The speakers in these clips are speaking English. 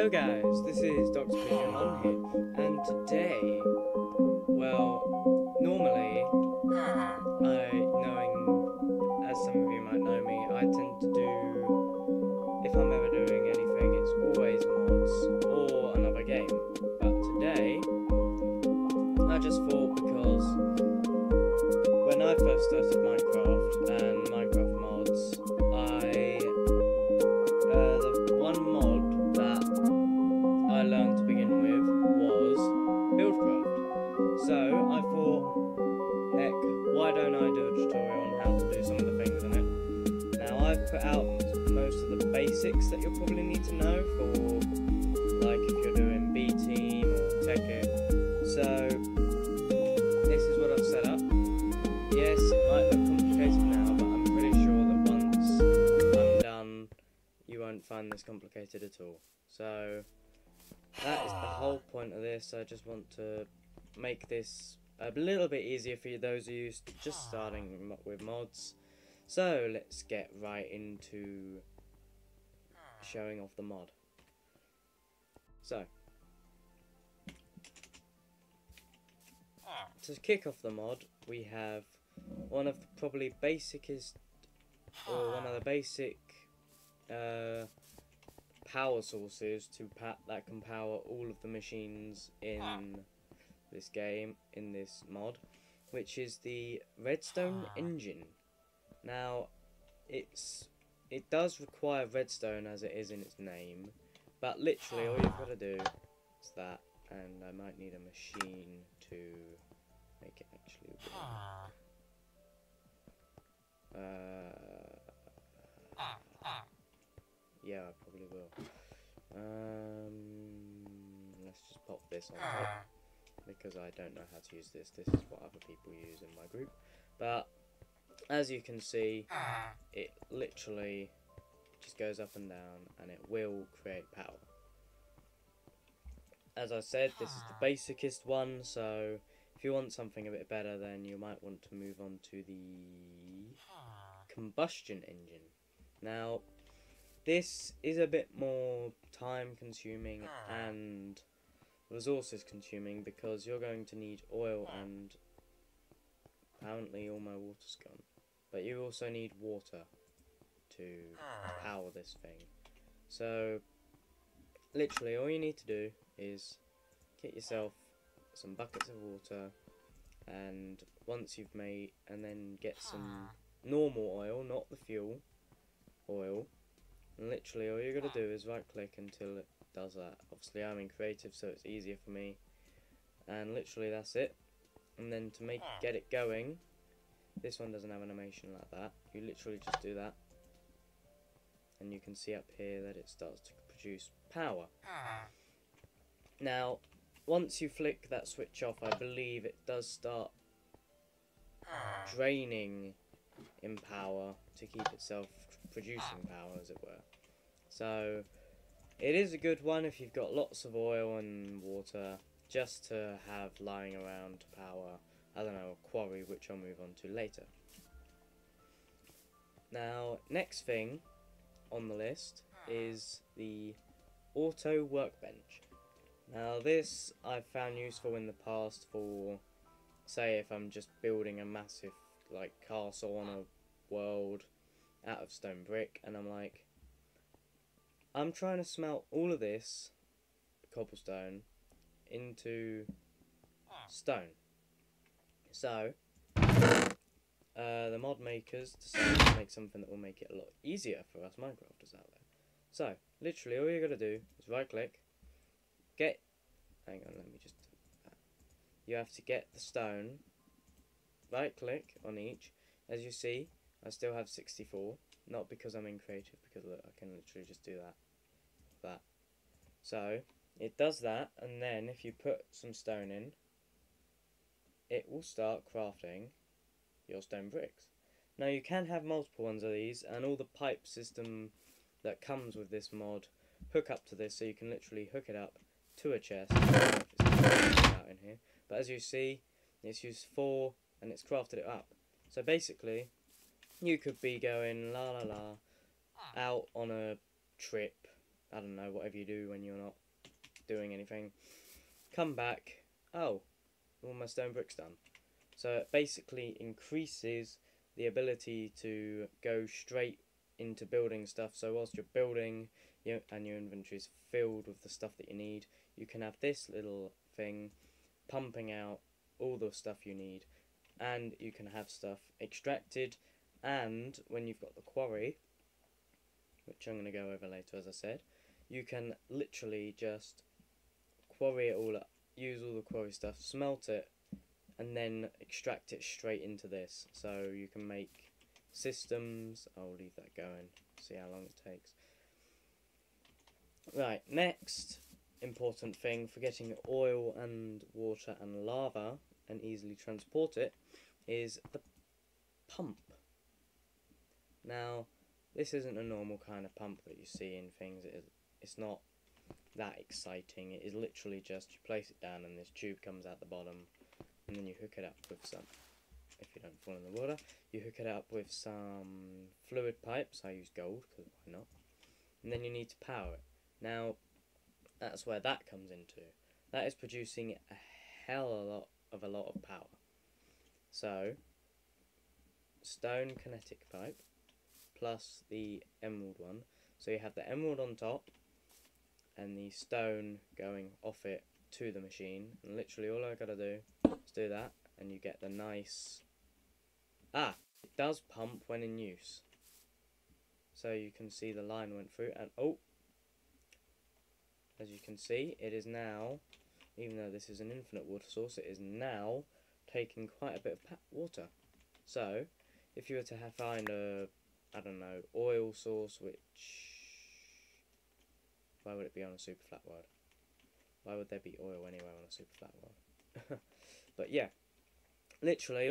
Hello guys, this is Dr. Pigeon here, and today, well, normally, as some of you might know me, I tend to do, if I'm ever doing anything, it's always mods or another game. But today, I just thought because when I first started Minecraft and Minecraft mods, the one mod that I learned to begin with was Buildcraft. So I thought, heck, why don't I do a tutorial on how to do some of the things in it? Now I've put out most of the basics that you'll probably need to know for, like, if you're doing B Team or Tekkit. So this is what I've set up. Yes, it might look complicated now, but I'm pretty sure that once I'm done, you won't find this complicated at all. So that is the whole point of this. I just want to make this a little bit easier for you, those of you just starting with mods. So let's get right into showing off the mod. So to kick off the mod, we have one of the probably basicest, or one of the basic power sources that can power all of the machines in this game, in this mod, which is the redstone engine. Now it does require redstone as it is in its name, but literally all you've got to do is that, and I might need a machine to make it actually work. Yeah, I probably will. Let's just pop this on top, because I don't know how to use this. This is what other people use in my group. But as you can see, it literally just goes up and down, and it will create power. As I said, this is the basicest one, so if you want something a bit better, then you might want to move on to the combustion engine. Now, this is a bit more time consuming and resources consuming, because you're going to need oil, and apparently all my water's gone. But you also need water to power this thing. So literally all you need to do is get yourself some buckets of water, and once you've made, and then get some normal oil, not the fuel oil, and literally all you're going to do is right click until it does that. Obviously I'm in creative, so it's easier for me, and literally that's it. And then to get it going, this one doesn't have an animation like that. You literally just do that, and you can see up here that it starts to produce power. Now once you flick that switch off, I believe it does start draining in power to keep itself producing power, as it were. So it is a good one if you've got lots of oil and water, just to have lying around to power, I don't know, a quarry, which I'll move on to later. Now, next thing on the list is the auto workbench. Now this I've found useful in the past for, say, if I'm just building a massive, like, castle on a world out of stone brick, and I'm trying to smelt all of this cobblestone into stone. So the mod makers decided to make something that will make it a lot easier for us Minecrafters out there. So literally all you got to do is right click, hang on, let me just do that. You have to get the stone, right click on each. As you see, I still have 64, not because I'm in creative, because look, I can literally just do that. So it does that, and then if you put some stone in, it will start crafting your stone bricks. Now you can have multiple ones of these, and all the pipe system that comes with this mod hook up to this, so you can literally hook it up to a chest. I don't know if it's out in here, but as you see, it's used 4 and it's crafted it up. So basically, you could be going la la la out on a trip I don't know, whatever you do when you're not doing anything. Come back. Oh, all my stone bricks done. So it basically increases the ability to go straight into building stuff. So whilst you're building and your inventory is filled with the stuff that you need, you can have this little thing pumping out all the stuff you need, and you can have stuff extracted. And when you've got the quarry, which I'm going to go over later, as I said, you can literally just quarry it all up, use all the quarry stuff, smelt it, and then extract it straight into this. So you can make systems. I'll leave that going, see how long it takes. Right, next important thing for getting oil and water and lava and easily transport it is the pump. Now, this isn't a normal kind of pump that you see in things. It's not that exciting. It is literally just you place it down and this tube comes out the bottom, and then you hook it up with some, if you don't fall in the water, you hook it up with some fluid pipes. I use gold because why not? And then you need to power it. Now, that's where that comes into. That is producing a hell of a lot of power. So, stone kinetic pipe plus the emerald one. So you have the emerald on top and the stone going off it to the machine. And literally all I gotta do is do that and you get the nice... Ah! It does pump when in use. So you can see the line went through and oh! As you can see, it is now, even though this is an infinite water source, it is now taking quite a bit of water. So, if you were to find a, I don't know, oil source, which, why would it be on a super flat world? Why would there be oil anywhere on a super flat world? But yeah, literally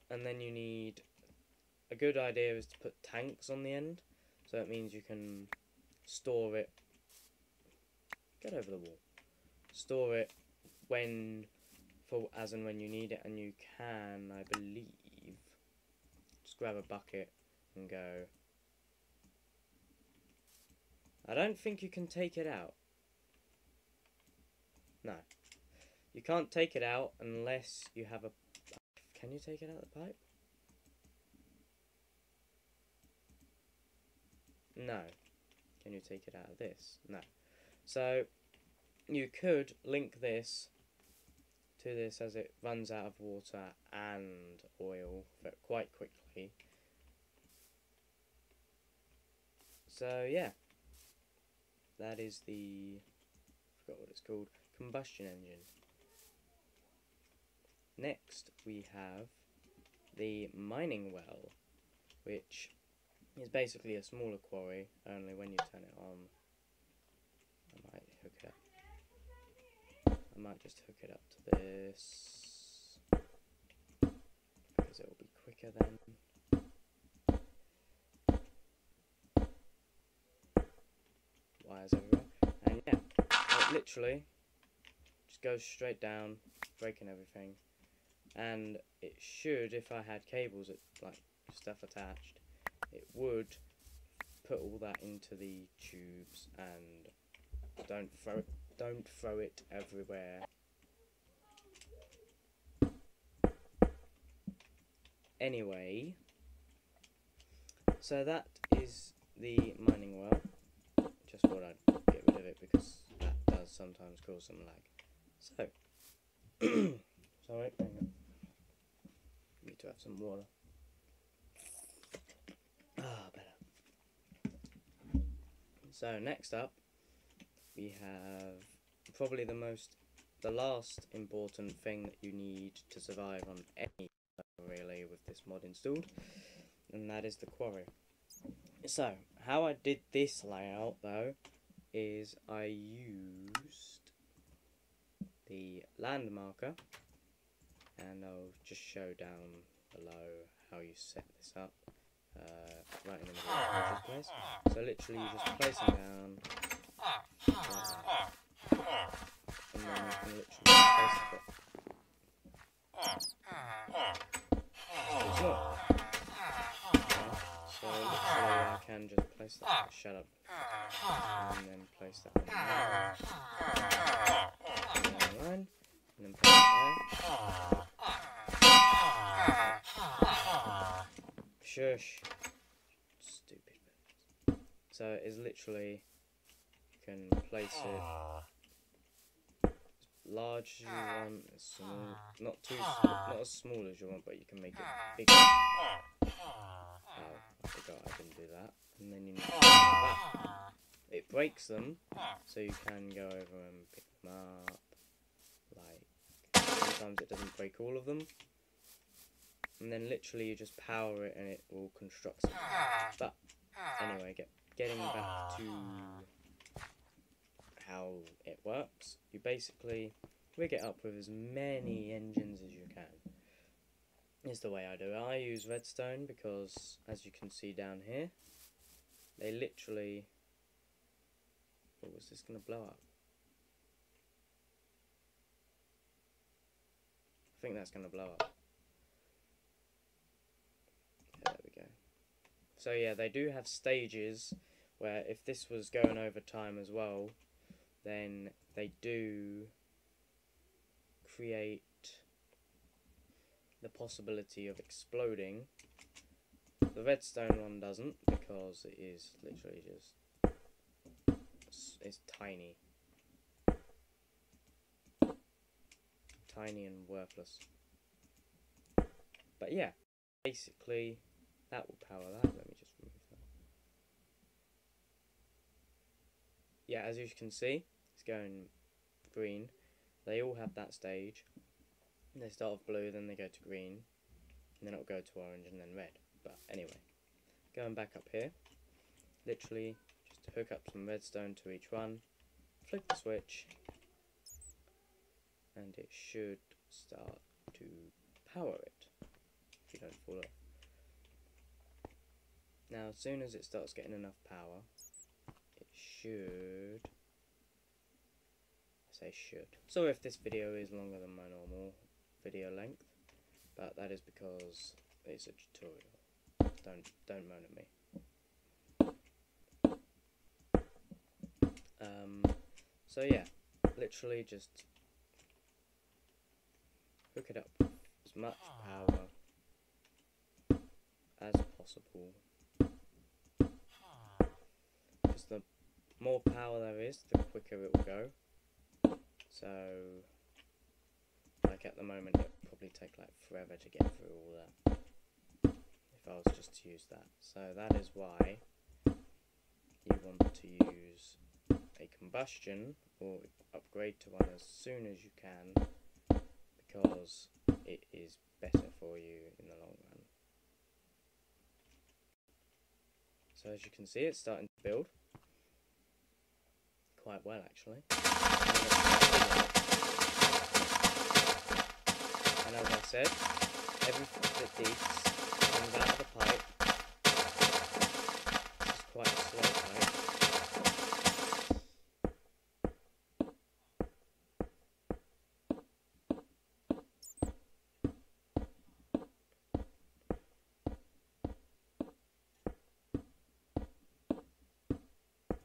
and then you need, a good idea is to put tanks on the end, so it means you can store it. Get over the wall. Store it as and when you need it, and you can, I believe, just grab a bucket and go. I don't think you can take it out. No. You can't take it out unless you have a... Can you take it out of the pipe? No. Can you take it out of this? No. So, you could link this to this as it runs out of water and oil quite quickly. So, yeah. That is the... I forgot what it's called. Combustion engine. Next, we have the mining well, which is basically a smaller quarry, only when you turn it on. I might hook it up. I might just hook it up to this because it will be quicker then. Wires everywhere, and yeah, it literally just goes straight down, breaking everything. And it should, if I had cables like stuff attached, it would put all that into the tubes and don't throw it everywhere. Anyway, so that is the mining well. Just thought I'd get rid of it because that does sometimes cause some lag. So, sorry, hang on. Need to have some water. Ah, better. So next up, we have probably the last important thing that you need to survive on any really with this mod installed, and that is the quarry. So how I did this layout though is I used the land marker, and I'll just show down below how you set this up right in the middle of the place. So literally you just place them down like that. And then you can literally place it. It's not. So literally I can just place place that. Shut up. And then place that on there. And then place it there. Shush. Stupid birds. So it is literally, you can place it as large as you want, as small, not as small as you want, but you can make it bigger. Oh, I forgot I didn't do that. And then you need to do that. It breaks them, so you can go over and pick them up. Like, sometimes it doesn't break all of them. And then literally you just power it and it will construct something. But anyway, getting back to how it works, you basically rig it up with as many engines as you can. Is the way I do it. I use redstone because, as you can see down here, they literally... Oh, was this going to blow up? I think that's going to blow up. There we go. So yeah, they do have stages where if this was going over time as well, then they do create the possibility of exploding. The redstone one doesn't, because it is literally just, it's tiny. Tiny and worthless. But yeah, basically that will power that. Let me just remove that. Yeah, as you can see, it's going green. They all have that stage. They start off blue, then they go to green, and then it'll go to orange and then red. But anyway, going back up here, literally just hook up some redstone to each one, flick the switch, and it should start to power it, if you don't fall off. Now, as soon as it starts getting enough power, it should... I say should. Sorry if this video is longer than my normal video length, but that is because it's a tutorial. Don't moan at me. So yeah, literally just hook it up with as much power as possible, because the more power there is, the quicker it will go. So, like at the moment, it would probably take like forever to get through all that, if I was just to use that. So that is why you want to use a combustion, or upgrade to one as soon as you can, because it is better for you in the long run. So as you can see, it's starting to build quite well actually. And as I said, everything that digs comes out of the pipe. This is quite a slow pipe.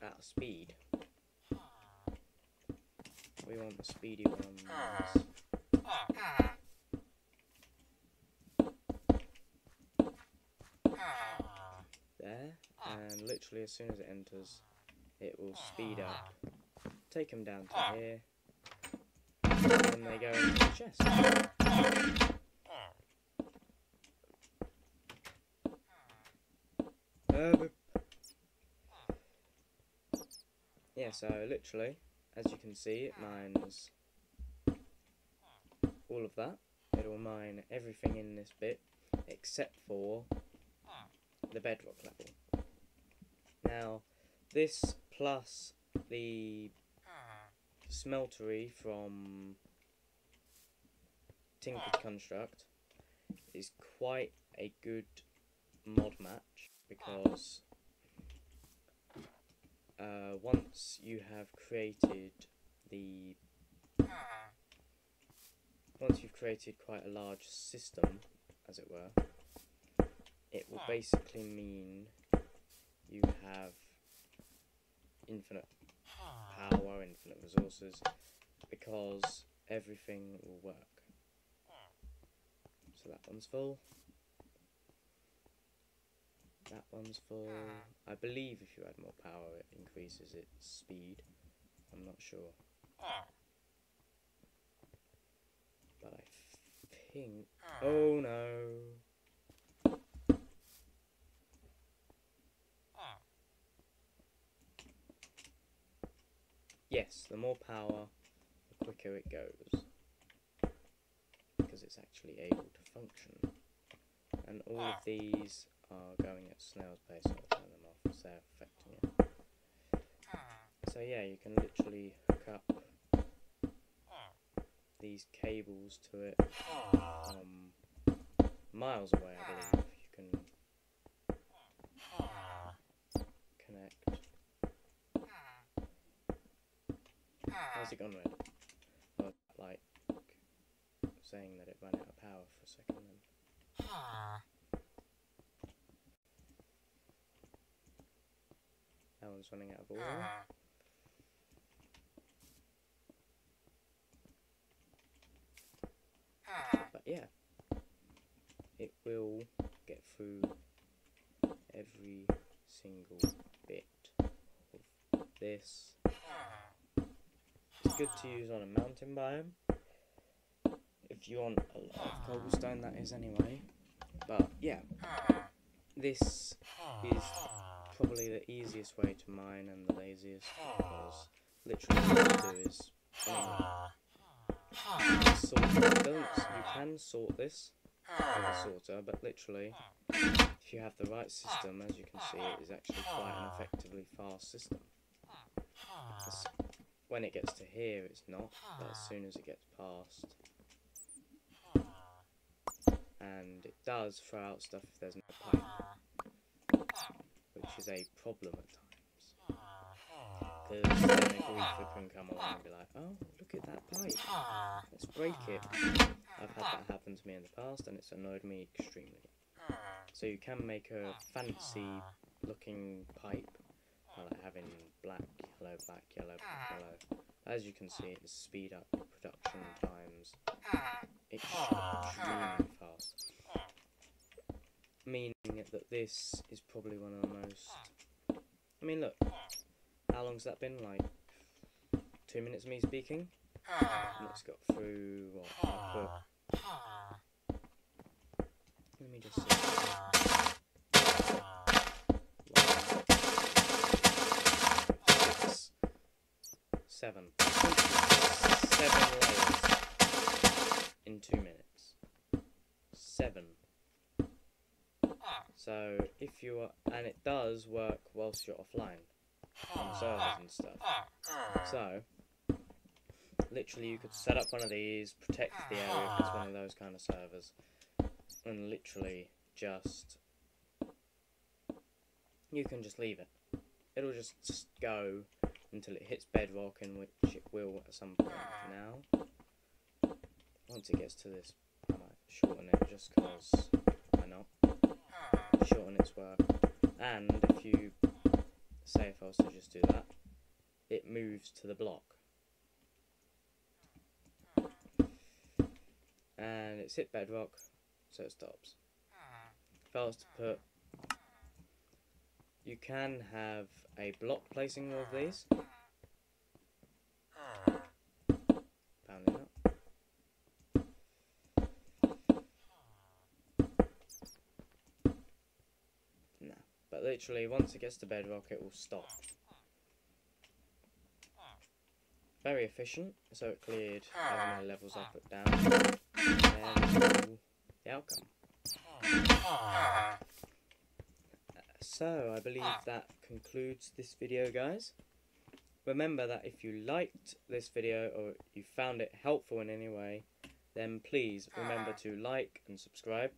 At speed. We want the speedy ones. There, and literally as soon as it enters, it will speed up, take them down to here, and they go into the chest. Yeah, so literally, as you can see, it mines all of that. It will mine everything in this bit, except for the bedrock level. Now, this plus the smeltery from Tinkered Construct is quite a good mod match, because once you have created once you've created quite a large system, as it were, it will basically mean you have infinite power, infinite resources, because everything will work. So that one's full. That one's full. I believe if you add more power it increases its speed. I'm not sure. But I think... Oh no! Yes, the more power, the quicker it goes. Because it's actually able to function. And all of these are going at snail's pace, so I'll turn them off because they're affecting it. So yeah, you can literally hook up these cables to it miles away, I believe. You can connect. How's it gone red? Well, like saying that it ran out of power for a second then. That one's running out of oil. But yeah, it will get through every single bit of this. It's good to use on a mountain biome, if you want a lot of cobblestone, that is anyway. But yeah, this is probably the easiest way to mine and the laziest, because literally what you do is, you can sort this with a sorter, but literally, if you have the right system, as you can see, it is actually quite an effectively fast system. When it gets to here, it's not, but as soon as it gets past, and it does throw out stuff if there's no pipe, which is a problem at times. Because then a griefer can come along and be like, oh, look at that pipe, let's break it. I've had that happen to me in the past and it's annoyed me extremely. So you can make a fancy looking pipe, like having black, yellow, black, yellow, black, yellow. As you can see, it speed up production times extremely fast. Meaning that this is probably one of the most... I mean, look, how long's that been? Like 2 minutes of me speaking? And it's got through, what, I put... Let me just see. 6, 7. 7 layers in 2 minutes. 7. So if you are, and it does work whilst you're offline on servers and stuff. So literally you could set up one of these, protect the area if it's one of those kind of servers, and literally just, you can just leave it. It'll just go until it hits bedrock, in which it will at some point. Now, once it gets to this, I might shorten it just because, why not? Shorten its work. And if you, say if I was to just do that, it moves to the block. And it's hit bedrock, so it stops. If I was to put, you can have a block placing of these. Apparently not. No, but literally once it gets to bedrock it will stop. Very efficient, so it cleared however many levels I put down. And the outcome. So I believe that concludes this video, guys. Remember that if you liked this video or you found it helpful in any way, then please remember to like and subscribe.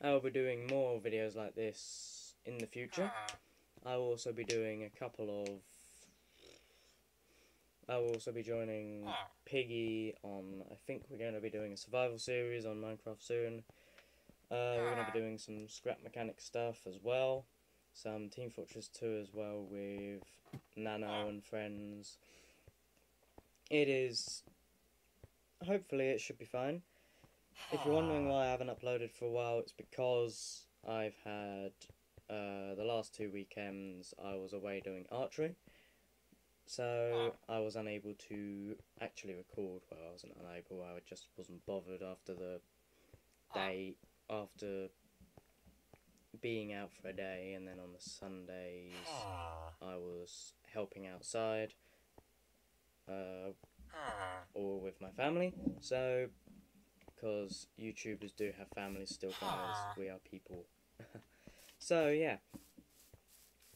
I will be doing more videos like this in the future. I will also be doing a couple of... I will also be joining Piggy on... I think we're going to be doing a survival series on Minecraft soon. We're going to be doing some scrap mechanic stuff as well. some Team Fortress 2 as well with Nano and friends. It is... hopefully it should be fine. If you're wondering why I haven't uploaded for a while, it's because I've had the last 2 weekends I was away doing archery. So I was unable to actually record. Well, I wasn't unable, I just wasn't bothered after the day, after being out for a day, and then on the Sundays I was helping outside or with my family. So, because YouTubers do have families still, guys, we are people. So yeah,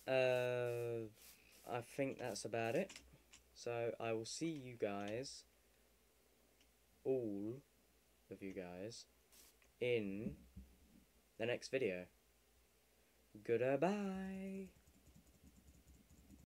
I think that's about it. So I will see you guys, all of you guys, in the next video. Goodbye.